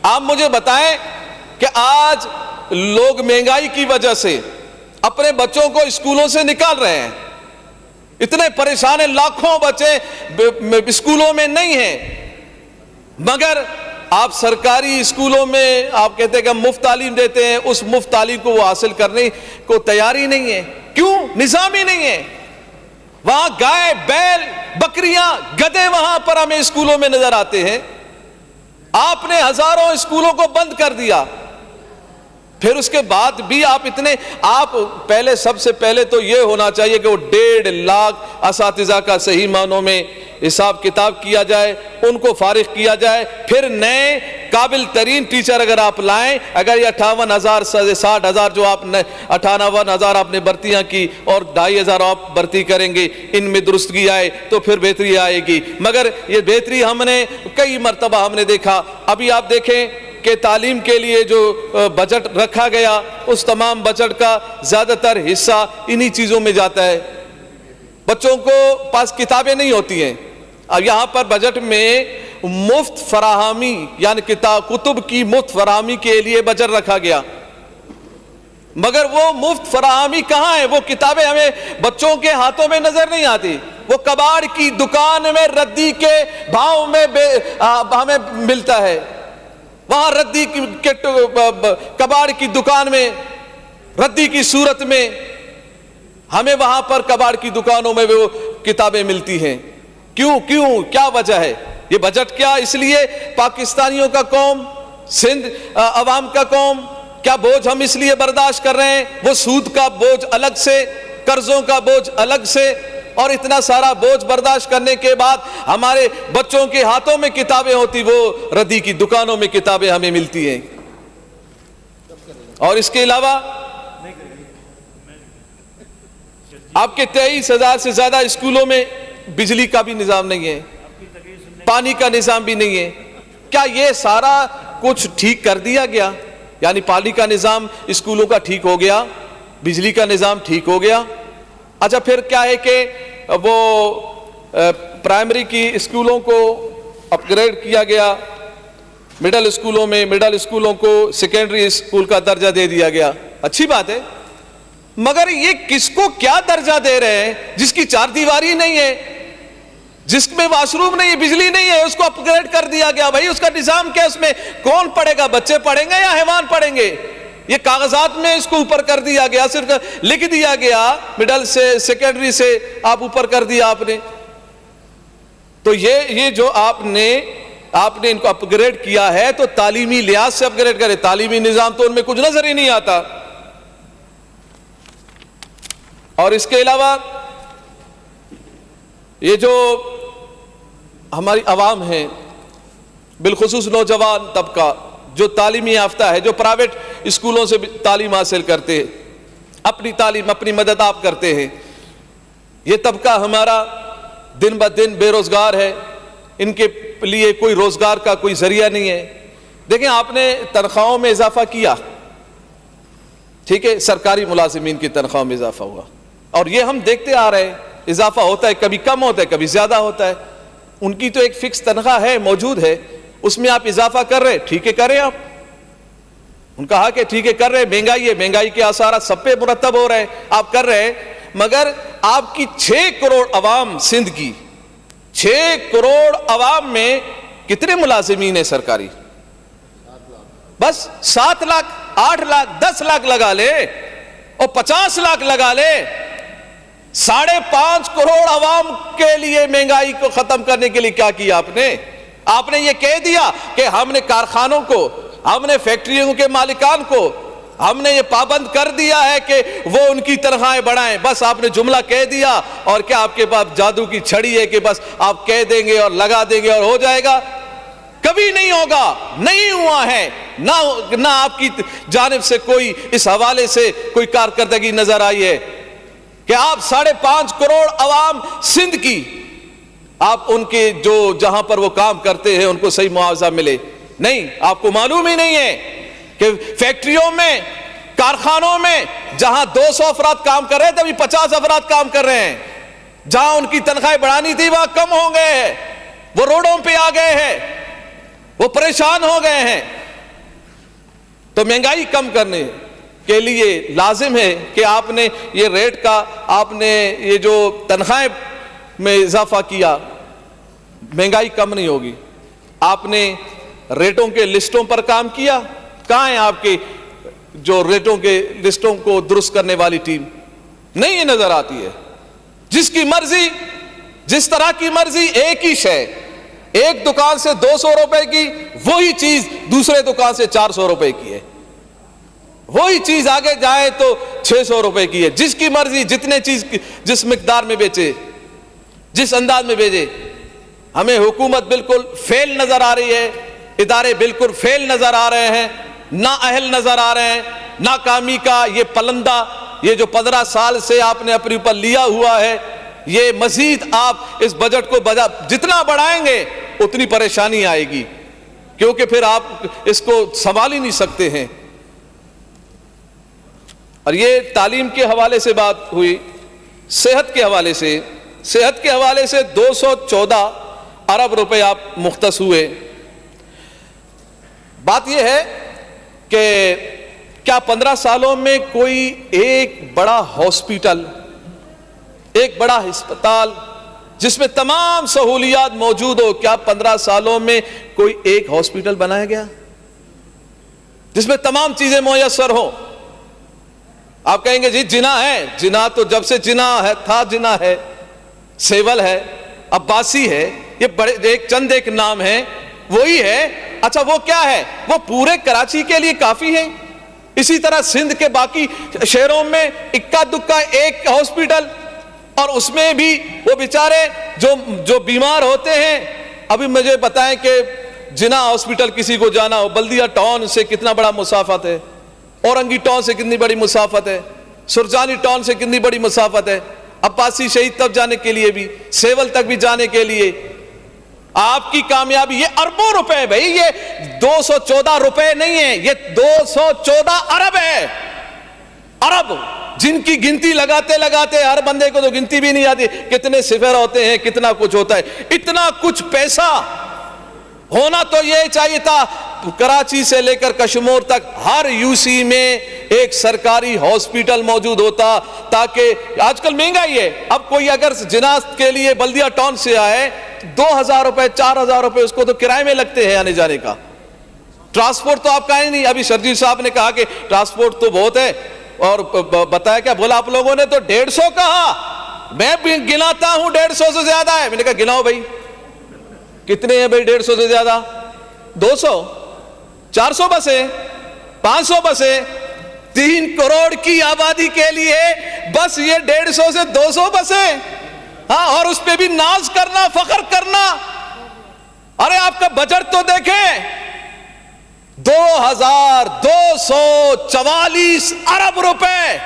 آپ مجھے بتائیں کہ آج لوگ مہنگائی کی وجہ سے اپنے بچوں کو اسکولوں سے نکال رہے ہیں، اتنے پریشان ہیں، لاکھوں بچے اسکولوں میں نہیں ہیں، مگر آپ سرکاری اسکولوں میں آپ کہتے ہیں کہ ہم مفت تعلیم دیتے ہیں، اس مفت تعلیم کو وہ حاصل کرنے کو تیار ہی نہیں ہے۔ کیوں؟ نظام ہی نہیں ہے۔ وہاں گائے، بیل، بکریاں، گدھے وہاں پر ہمیں اسکولوں میں نظر آتے ہیں۔ آپ نے ہزاروں اسکولوں کو بند کر دیا، پھر اس کے بعد بھی آپ پہلے سب سے پہلے تو یہ ہونا چاہیے کہ وہ 1.5 لاکھ اساتذہ کا صحیح معنوں میں حساب کتاب کیا جائے، ان کو فارغ کیا جائے، پھر نئے قابل ترین ٹیچر اگر آپ لائیں، اگر یہ 58,000 سے 60,000 جو آپ نے 58,000 آپ نے بھرتیاں کی اور 2,500 آپ بھرتی کریں گے، ان میں درستگی آئے تو پھر بہتری آئے گی۔ مگر یہ بہتری ہم نے کئی مرتبہ ہم نے دیکھا۔ ابھی آپ دیکھیں کہ تعلیم کے لیے جو بجٹ رکھا گیا، اس تمام بجٹ کا زیادہ تر حصہ انہی چیزوں میں جاتا ہے۔ بچوں کو پاس کتابیں نہیں ہوتی ہیں، اب یہاں پر بجٹ میں مفت فراہمی یعنی کتب کی مفت فراہمی کے لیے بجٹ رکھا گیا، مگر وہ مفت فراہمی کہاں ہے؟ وہ کتابیں ہمیں بچوں کے ہاتھوں میں نظر نہیں آتی، وہ کباڑ کی دکان میں ردی کے بھاؤ میں ہمیں ملتا ہے۔ وہاں ردی کے کباڑ کی دکان میں ردی کی صورت میں ہمیں وہاں پر کباڑ کی دکانوں میں وہ کتابیں ملتی ہیں۔ کیوں کیا وجہ ہے؟ یہ بجٹ کیا اس لیے پاکستانیوں کا قوم، سندھ عوام کا قوم کیا بوجھ ہم اس لیے برداشت کر رہے ہیں؟ وہ سود کا بوجھ الگ سے، قرضوں کا بوجھ الگ سے، اور اتنا سارا بوجھ برداشت کرنے کے بعد ہمارے بچوں کے ہاتھوں میں کتابیں ہوتی، وہ ردی کی دکانوں میں کتابیں ہمیں ملتی ہیں۔ اور اس کے علاوہ آپ کے 23,000 سے زیادہ اسکولوں میں بجلی کا بھی نظام نہیں ہے، پانی کا نظام بھی نہیں ہے۔ کیا یہ سارا کچھ ٹھیک کر دیا گیا؟ یعنی پانی کا نظام اسکولوں کا ٹھیک ہو گیا، بجلی کا نظام ٹھیک ہو گیا۔ اچھا پھر کیا ہے کہ وہ پرائمری کی اسکولوں کو اپ گریڈ کیا گیا، مڈل اسکولوں کو سیکنڈری اسکول کا درجہ دے دیا گیا، اچھی بات ہے، مگر یہ کس کو کیا درجہ دے رہے ہیں جس کی چار دیواری نہیں ہے، جس میں واش روم نہیں ہے، بجلی نہیں ہے، اس کو اپ گریڈ کر دیا گیا؟ بھائی اس کا نظام کیا؟ اس میں کون پڑھے گا؟ بچے پڑھیں گے یا حیوان پڑھیں گے؟ یہ کاغذات میں اس کو اوپر کر دیا گیا، صرف لکھ دیا گیا، مڈل سے سیکنڈری سے آپ اوپر کر دیا آپ نے۔ تو یہ جو آپ نے ان کو اپ گریڈ کیا ہے تو تعلیمی لحاظ سے اپ گریڈ کرے، تعلیمی نظام تو ان میں کچھ نظر ہی نہیں آتا۔ اور اس کے علاوہ یہ جو ہماری عوام ہے، بالخصوص نوجوان طبقہ جو تعلیمی یافتہ ہے، جو پرائیویٹ اسکولوں سے تعلیم حاصل کرتے ہیں، اپنی تعلیم اپنی مدد آپ کرتے ہیں، یہ طبقہ ہمارا دن بدن بے روزگار ہے، ان کے لیے کوئی روزگار کا کوئی ذریعہ نہیں ہے۔ دیکھیں آپ نے تنخواہوں میں اضافہ کیا، ٹھیک ہے، سرکاری ملازمین کی تنخواہوں میں اضافہ ہوا، اور یہ ہم دیکھتے آ رہے ہیں، اضافہ ہوتا ہے، کبھی کم ہوتا ہے، کبھی زیادہ ہوتا ہے۔ ان کی تو ایک فکس تنخواہ ہے، موجود ہے، اس میں آپ اضافہ کر رہے، ٹھیک ہے کریں آپ، ان کا حق ہے، ٹھیک ہے کر رہے، مہنگائی ہے، مہنگائی کے آثارات سب پہ مرتب ہو رہے ہیں، آپ کر رہے ہیں، مگر آپ کی 6 کروڑ عوام سندھ کی 6 کروڑ عوام میں کتنے ملازمین ہیں سرکاری؟ بس 7 لاکھ 8 لاکھ 10 لاکھ لگا لے اور 50 لاکھ لگا لے، 5.5 کروڑ عوام کے لیے مہنگائی کو ختم کرنے کے لیے کیا کیا آپ نے یہ کہہ دیا کہ ہم نے کارخانوں کو، ہم نے فیکٹریوں کے مالکان کو ہم نے یہ پابند کر دیا ہے کہ وہ ان کی تنخواہیں بڑھائیں، بس آپ نے جملہ کہہ دیا، اور کیا آپ کے پاس جادو کی چھڑی ہے کہ بس آپ کہہ دیں گے اور لگا دیں گے اور ہو جائے گا؟ کبھی نہیں ہوگا، نہیں ہوا ہے، نہ آپ کی جانب سے کوئی اس حوالے سے کوئی کارکردگی نظر آئی ہے کہ آپ 5.5 کروڑ عوام سندھ کی، آپ ان کے جو جہاں پر وہ کام کرتے ہیں ان کو صحیح معاوضہ ملے۔ نہیں، آپ کو معلوم ہی نہیں ہے کہ فیکٹریوں میں، کارخانوں میں جہاں 200 افراد کام کر رہے تھے ابھی 50 افراد کام کر رہے ہیں، جہاں ان کی تنخواہیں بڑھانی تھی وہاں کم ہو گئے ہیں، وہ روڈوں پہ آ گئے ہیں، وہ پریشان ہو گئے ہیں۔ تو مہنگائی کم کرنے کے لیے لازم ہے کہ آپ نے یہ ریٹ کا، آپ نے یہ جو تنخواہیں میں اضافہ کیا، مہنگائی کم نہیں ہوگی۔ آپ نے ریٹوں کے لسٹوں پر کام کیا، کہاں ہیں آپ کے جو ریٹوں کے لسٹوں کو درست کرنے والی ٹیم؟ نہیں یہ نظر آتی ہے۔ جس کی مرضی، جس طرح کی مرضی، ایک ہی شے ایک دکان سے 200 روپے کی، وہی چیز دوسرے دکان سے 400 روپے کی ہے، وہی چیز آگے جائے تو 600 روپے کی ہے۔ جس کی مرضی جتنے چیز جس مقدار میں بیچے، جس انداز میں بیچے۔ ہمیں حکومت بالکل فیل نظر آ رہی ہے، ادارے بالکل فیل نظر آ رہے ہیں، نااہل نظر آ رہے ہیں۔ ناکامی کا یہ پلندہ، یہ جو 15 سال سے آپ نے اپنے اوپر لیا ہوا ہے، یہ مزید آپ اس بجٹ کو جتنا بڑھائیں گے اتنی پریشانی آئے گی، کیونکہ پھر آپ اس کو سنبھال ہی نہیں سکتے ہیں۔ اور یہ تعلیم کے حوالے سے بات ہوئی، صحت کے حوالے سے، صحت کے حوالے سے 214 ارب روپے آپ مختص ہوئے۔ بات یہ ہے کہ کیا 15 سالوں میں کوئی ایک بڑا ہاسپٹل، ایک بڑا ہسپتال جس میں تمام سہولیات موجود ہو، کیا 15 سالوں میں کوئی ایک ہاسپٹل بنایا گیا جس میں تمام چیزیں میسر ہوں؟ آپ کہیں گے جی جنا ہے، جنا تو جب سے جنا ہے تھا، جنا ہے، سیول ہے، عباسی ہے، یہ بڑے ایک نام ہے، وہی ہے۔ اچھا وہ کیا ہے؟ وہ پورے کراچی کے لیے کافی ہے۔ اسی طرح سندھ کے باقی شہروں میں اکا دکا ایک ہاسپٹل، اور اس میں بھی وہ بیچارے جو بیمار ہوتے ہیں۔ ابھی مجھے بتائیں کہ جنا ہاسپٹل کسی کو جانا ہو، بلدیہ ٹاؤن سے کتنا بڑا مسافت ہے، اورنگی ٹاؤن سے کتنی بڑی مسافت ہے، سرجانی ٹاؤن سے کتنی بڑی مسافت ہے، عباسی شہید تک جانے کے لیے بھی، سیول تک بھی جانے کے لیے آپ کی کامیابی، یہ اربوں روپے ہے بھائی، یہ 214 روپے نہیں ہے، یہ 214 ارب ہے۔ ارب جن کی گنتی لگاتے لگاتے ہر بندے کو تو گنتی بھی نہیں آتی، کتنے صفر ہوتے ہیں، کتنا کچھ ہوتا ہے۔ اتنا کچھ پیسہ ہونا تو یہ چاہیے تھا کراچی سے لے کر کشمور تک ہر یوسی میں ایک سرکاری ہاسپٹل موجود ہوتا، تاکہ آج کل مہنگائی ہے، اب کوئی اگر جناز کے لیے بلدیہ ٹاؤن سے آئے 2000 روپے 4000 روپے اس کو تو کرائے میں لگتے ہیں آنے جانے کا۔ ٹرانسپورٹ تو آپ کا ہی نہیں۔ ابھی شرجیل صاحب نے کہا کہ ٹرانسپورٹ تو بہت ہے، اور بتایا کیا بولا آپ لوگوں نے تو 150 کہا، میں بھی گناتا ہوں 150 سے زیادہ ہے۔ میں نے کہا گناؤ بھائی کتنے ہیں بھائی 150 سے زیادہ؟ 200، 400 بسیں، 500 بسیں، 3 کروڑ کی آبادی کے لیے بس یہ 150 سے 200 بسیں، ہاں، اور اس پہ بھی ناز کرنا، فخر کرنا۔ ارے آپ کا بجٹ تو دیکھیں، 2244 ارب روپے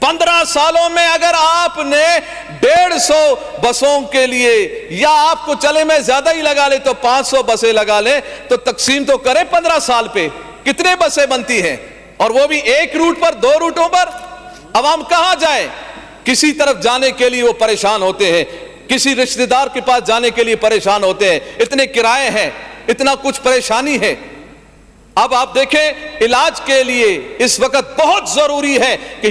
15 سالوں میں۔ اگر آپ نے 150 بسوں کے لیے، یا آپ کو چلے میں زیادہ ہی لگا لے تو 500 بسیں لگا لیں، تو تقسیم تو کریں 15 سال پہ کتنے بسیں بنتی ہیں، اور وہ بھی ایک روٹ پر، 2 روٹوں پر۔ عوام کہاں جائے؟ کسی طرف جانے کے لیے وہ پریشان ہوتے ہیں، کسی رشتہ دار کے پاس جانے کے لیے پریشان ہوتے ہیں، اتنے کرائے ہیں، اتنا کچھ پریشانی ہے۔ اب آپ دیکھیں علاج کے لیے اس وقت بہت ضروری ہے کہ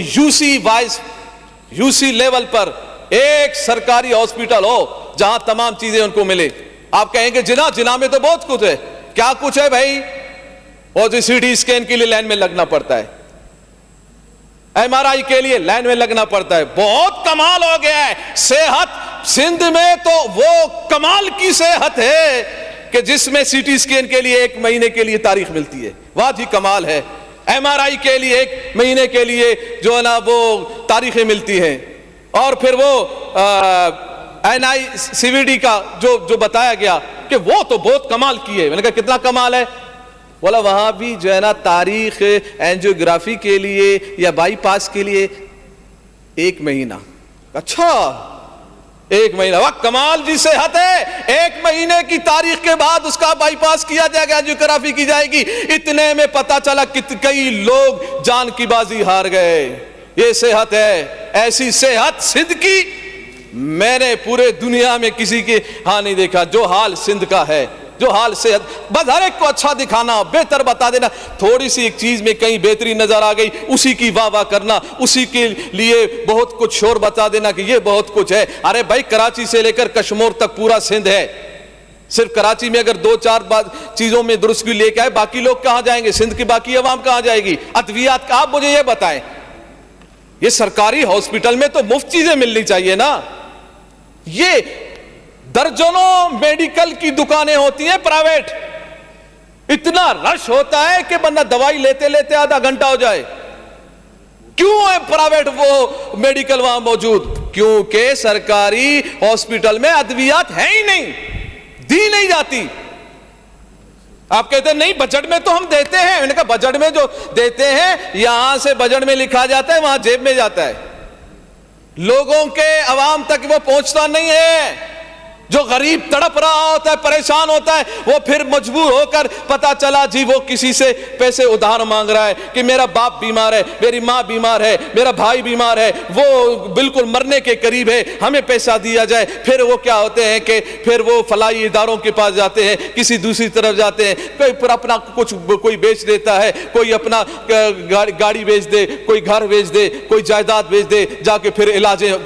یوسی لیول پر ایک سرکاری ہاسپٹل ہو جہاں تمام چیزیں ان کو ملے۔ آپ کہیں گے جنا میں تو بہت کچھ ہے۔ کیا کچھ ہے بھائی؟ اور جو سی ٹی اسکین کے لیے لائن میں لگنا پڑتا ہے، ایم آر آئی کے لیے لائن میں لگنا پڑتا ہے۔ بہت کمال ہو گیا ہے صحت سندھ میں، تو وہ کمال کی صحت ہے کہ جس میں سی ٹی اسکین کے لیے 1 مہینے کے لیے تاریخ ملتی ہے، واجی کمال ہے۔ ایم آر آئی کے لیے 1 مہینے کے لیے جو ہے نا وہ تاریخیں ملتی ہیں، اور پھر وہ این آئی سی وی ڈی کا جو بتایا گیا کہ وہ تو بہت کمال کی ہے۔ میں نے کہا کتنا کمال ہے؟ بولا وہاں بھی جو ہے نا تاریخ اینجیوگرافی کے لیے یا بائی پاس کے لیے 1 مہینہ۔ اچھا 1 مہینہ، واہ کمال جی صحت ہے۔ 1 مہینے کی تاریخ کے بعد اس کا بائی پاس کیا جائے گا، اینجیوگرافی کی جائے گی۔ اتنے میں پتا چلا کہ کئی لوگ جان کی بازی ہار گئے۔ یہ صحت ہے، ایسی صحت سندھ کی میں نے پورے دنیا میں کسی کے ہاں نہیں دیکھا جو حال سندھ کا ہے۔ جو حال صحت، بس ہر ایک کو اچھا دکھانا، بہتر بتا دینا، تھوڑی سی ایک چیز میں کہیں بہتری نظر آ گئی اسی کی واہ واہ کرنا، اسی کے لیے بہت کچھ شور بتا دینا کہ یہ بہت کچھ ہے۔ ارے بھائی کراچی سے لے کر کشمیر تک پورا سندھ ہے، صرف کراچی میں اگر 2-4 چیزوں میں درستگی لے کے آئے، باقی لوگ کہاں جائیں گے؟ سندھ کی باقی عوام کہاں جائے گی؟ ادویات کا آپ مجھے یہ بتائیں، یہ سرکاری ہاسپٹل میں تو مفت چیزیں ملنی چاہیے نا، یہ درجنوں میڈیکل کی دکانیں ہوتی ہیں پرائیویٹ، اتنا رش ہوتا ہے کہ بندہ دوائی لیتے لیتے آدھا گھنٹہ ہو جائے۔ کیوں ہے پرائیویٹ وہ میڈیکل وہاں موجود؟ کیونکہ سرکاری ہاسپٹل میں ادویات ہیں ہی نہیں، دی نہیں جاتی۔ آپ کہتے ہیں نہیں بجٹ میں تو ہم دیتے ہیں، میں نے کہا بجٹ میں جو دیتے ہیں یہاں سے بجٹ میں لکھا جاتا ہے وہاں جیب میں جاتا ہے، لوگوں کے عوام تک وہ پہنچتا نہیں ہے۔ جو غریب تڑپ رہا ہوتا ہے، پریشان ہوتا ہے، وہ پھر مجبور ہو کر پتا چلا جی وہ کسی سے پیسے ادھار مانگ رہا ہے کہ میرا باپ بیمار ہے، میری ماں بیمار ہے، میرا بھائی بیمار ہے، وہ بالکل مرنے کے قریب ہے، ہمیں پیسہ دیا جائے۔ پھر وہ کیا ہوتے ہیں کہ پھر وہ فلاحی اداروں کے پاس جاتے ہیں، کسی دوسری طرف جاتے ہیں، کوئی پھر اپنا کچھ کوئی بیچ دیتا ہے، کوئی اپنا گاڑی بیچ دے، کوئی گھر بیچ دے، کوئی جائیداد بیچ دے، جا کے پھر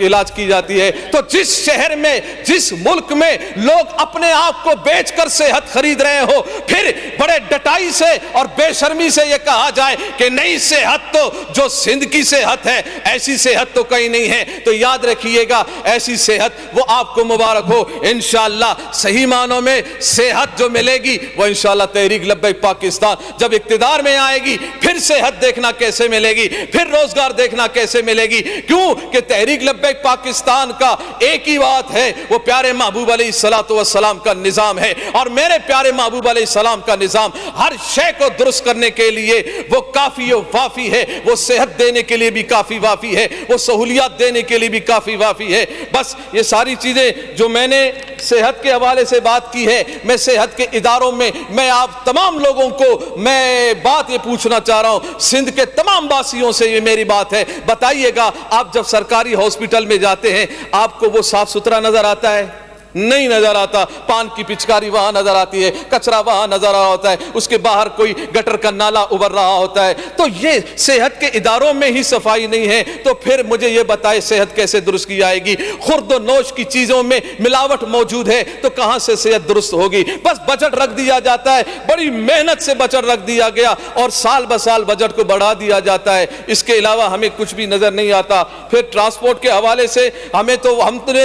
علاج کی جاتی ہے۔ تو جس شہر میں، جس ملک میں لوگ اپنے آپ کو بیچ کر صحت خرید رہے ہو، پھر بڑے ڈٹائی سے اور بے شرمی سے یہ کہا جائے کہ نئی صحت تو جو سندھ کی صحت ہے، ایسی صحت تو کہیں نہیں ہے، تو یاد رکھیے گا ایسی صحت وہ آپ کو مبارک ہو۔ انشاءاللہ صحیح معنوں میں صحت جو ملے گی وہ انشاءاللہ تحریک لبیک پاکستان جب اقتدار میں آئے گی، پھر صحت دیکھنا کیسے ملے گی، پھر روزگار دیکھنا کیسے ملے گی۔ کیوں کہ تحریک لبیک پاکستان کا ایک ہی بات ہے، وہ پیارے محبوب علیہ السلام کا نظام ہے، اور میرے پیارے محبوب علیہ السلام کا نظام ہر شے کو درست کرنے کے لیے وہ کافی و وافی ہے، وہ صحت دینے کے لیے بھی کافی وافی ہے، وہ سہولیات دینے کے لیے بھی کافی وافی ہے۔ بس یہ ساری چیزیں جو میں نے صحت کے حوالے سے بات کی ہے، میں صحت کے اداروں میں آپ تمام لوگوں کو میں بات یہ پوچھنا چاہ رہا ہوں، سندھ کے تمام باسیوں سے یہ میری بات ہے، بتائیے گا آپ جب سرکاری ہاسپٹل میں جاتے ہیں آپ کو وہ صاف ستھرا نظر آتا ہے؟ نہیں نظر آتا۔ پان کی پچکاری وہاں نظر آتی ہے، کچرا وہاں نظر آ رہا ہوتا ہے، اس کے باہر کوئی گٹر کا نالا ابھر رہا ہوتا ہے۔ تو یہ صحت کے اداروں میں ہی صفائی نہیں ہے تو پھر مجھے یہ بتائے صحت کیسے درست کی جائے گی؟ خورد و نوش کی چیزوں میں ملاوٹ موجود ہے تو کہاں سے صحت درست ہوگی؟ بس بجٹ رکھ دیا جاتا ہے، بڑی محنت سے بجٹ رکھ دیا گیا اور سال بسال بجٹ کو بڑھا دیا جاتا ہے، اس کے علاوہ ہمیں کچھ بھی نظر نہیں آتا۔ پھر ٹرانسپورٹ کے حوالے سے ہم نے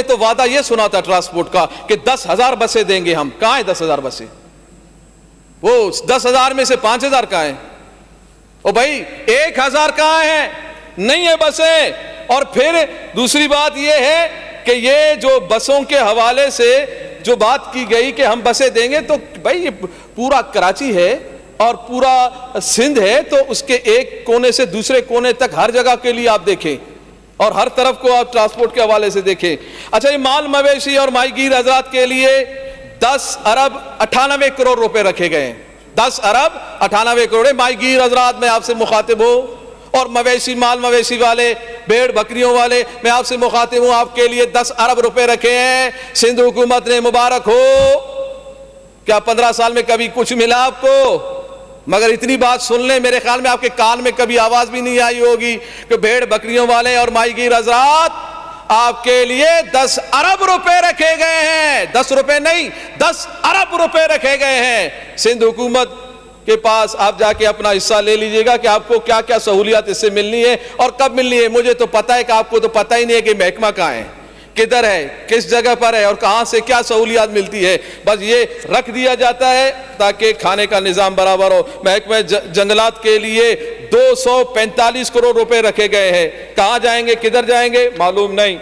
تو وعدہ یہ سنا تھا ٹرانسپورٹ کہ 10,000 بسیں دیں گے ہم۔ کہاں ہیں 10,000 بسیں؟ وہ 10,000 میں سے 5,000 کہاں ہیں؟ او بھائی 1,000 کہاں ہیں؟ نہیں ہے بسیں۔ اور پھر دوسری بات یہ ہے کہ یہ جو بسوں کے حوالے سے جو بات کی گئی کہ ہم بسیں دیں گے، تو بھائی یہ پورا کراچی ہے اور پورا سندھ ہے، تو اس کے ایک کونے سے دوسرے کونے تک ہر جگہ کے لیے آپ دیکھیں اور ہر طرف کو آپ ٹرانسپورٹ کے حوالے سے دیکھیں۔ اچھا یہ مال مویشی اور ماہی گیر حضرات کے لیے 10 ارب 98 کروڑ روپے رکھے گئے ہیں۔ 10 ارب 98 کروڑ ماہی گیر حضرات میں آپ سے مخاطب ہوں، اور مویشی مال مویشی والے بھیڑ بکریوں والے میں آپ سے مخاطب ہوں، آپ کے لیے 10 ارب روپے رکھے ہیں۔ سندھ حکومت نے مبارک ہو۔ کیا 15 سال میں کبھی کچھ ملا آپ کو؟ مگر اتنی بات سن لیں، میرے خیال میں آپ کے کان میں کبھی آواز بھی نہیں آئی ہوگی کہ بھیڑ بکریوں والے اور ماہی گیر حضرات آپ کے لیے 10 ارب روپے رکھے گئے ہیں۔ 10 روپے نہیں، 10 ارب روپے رکھے گئے ہیں سندھ حکومت کے پاس۔ آپ جا کے اپنا حصہ لے لیجئے گا کہ آپ کو کیا کیا سہولیات اس سے ملنی ہے اور کب ملنی ہے۔ مجھے تو پتا ہے کہ آپ کو تو پتہ ہی نہیں ہے کہ محکمہ کہاں ہے، کدھر ہے، کس جگہ پر ہے اور کہاں سے کیا سہولیات ملتی ہے۔ بس یہ رکھ دیا جاتا ہے تاکہ کھانے کا نظام برابر ہو۔ محکمہ جنگلات کے لیے 245 کروڑ روپے رکھے گئے ہیں، کہاں جائیں گے، کدھر جائیں گے معلوم نہیں۔